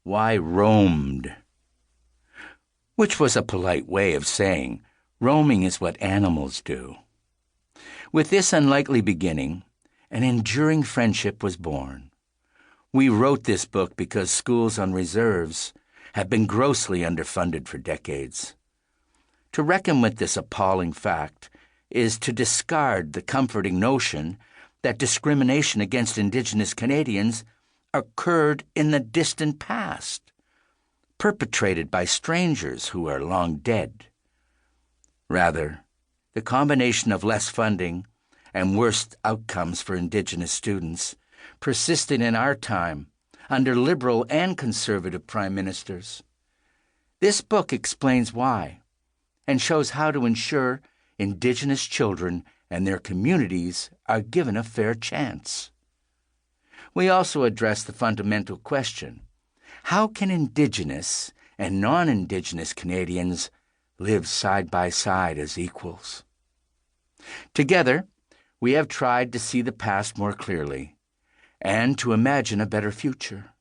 why roamed, which was a polite way of saying roaming is what animals do. With this unlikely beginning, an enduring friendship was born. We wrote this book because schools on reserves have been grossly underfunded for decades. To reckon with this appalling fact is to discard the comforting notion that discrimination against Indigenous Canadians occurred in the distant past, perpetrated by strangers who are long dead. Rather, the combination of less funding and worse outcomes for Indigenous students persisted in our time under Liberal and Conservative prime ministers. This book explains why and shows how to ensure Indigenous children and their communities are given a fair chance. We also address the fundamental question: how can Indigenous and non-Indigenous Canadians live side by side as equals? Together, we have tried to see the past more clearly and to imagine a better future.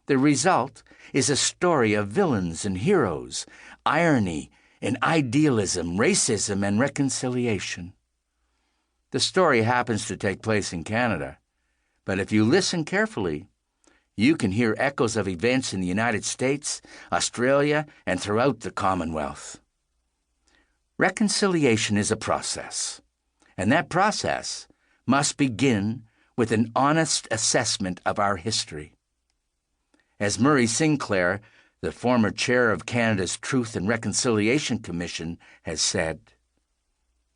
The result is a story of villains and heroes, irony and idealism, racism and reconciliation. The story happens to take place in Canada, but if you listen carefully, you can hear echoes of events in the United States, Australia, and throughout the Commonwealth. Reconciliation is a process, and that process must begin with an honest assessment of our history. As Murray Sinclair, the former chair of Canada's Truth and Reconciliation Commission, has said,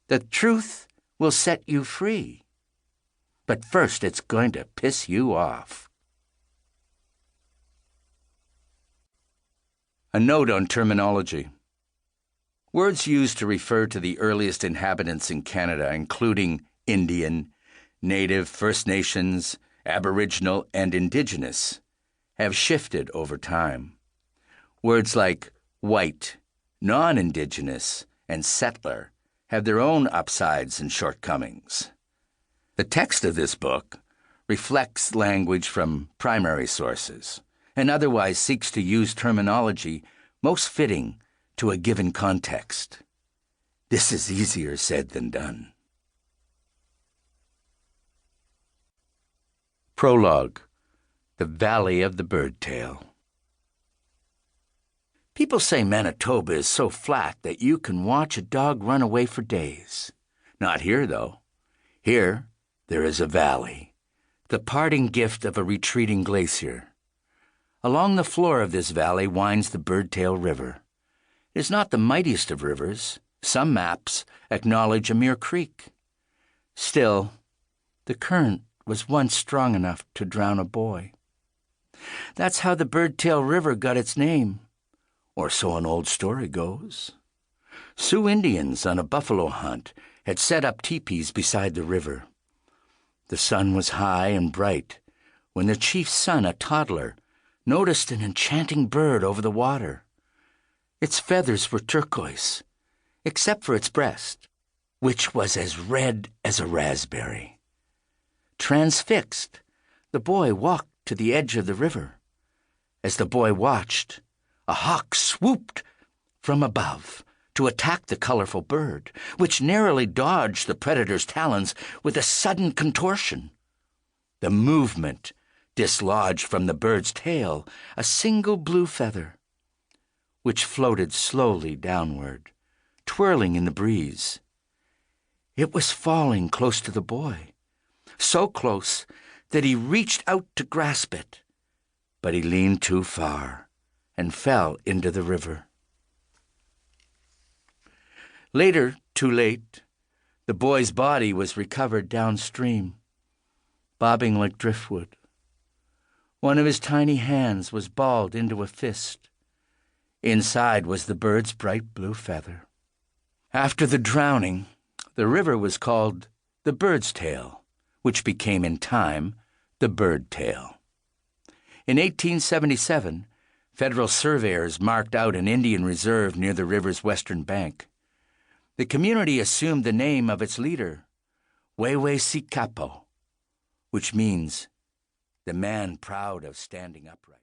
"The truth will set you free, but first it's going to piss you off." A note on terminology. Words used to refer to the earliest inhabitants in Canada, including Indian, Native, First Nations, Aboriginal, and Indigenous, have shifted over time. Words like white, non-Indigenous, and settler have their own upsides and shortcomings. The text of this book reflects language from primary sources and otherwise seeks to use terminology most fitting to a given context. This is easier said than done. Prologue: The Valley of the Birdtail. People say Manitoba is so flat that you can watch a dog run away for days. Not here, though. Here, there is a valley, the parting gift of a retreating glacier. Along the floor of this valley winds the Birdtail River. It is not the mightiest of rivers. Some maps acknowledge a mere creek. Still, the current was once strong enough to drown a boy. That's how the Birdtail River got its name, or so an old story goes. Sioux Indians on a buffalo hunt had set up teepees beside the river. The sun was high and bright when the chief's son, a toddler, noticed an enchanting bird over the water. Its feathers were turquoise, except for its breast, which was as red as a raspberry. Transfixed, the boy walked to the edge of the river. As the boy watched, a hawk swooped from above to attack the colorful bird, which narrowly dodged the predator's talons with a sudden contortion. The movement dislodged from the bird's tail a single blue feather, which floated slowly downward, twirling in the breeze. It was falling close to the boy, so close that he reached out to grasp it, but he leaned too far and fell into the river. Later, too late, the boy's body was recovered downstream, bobbing like driftwood. One of his tiny hands was balled into a fist. Inside was the bird's bright blue feather. After the drowning, the river was called the Bird's Tail, which became in time the Birdtail. In 1877, federal surveyors marked out an Indian reserve near the river's western bank. The community assumed the name of its leader, Wewesikapo, which means the man proud of standing upright.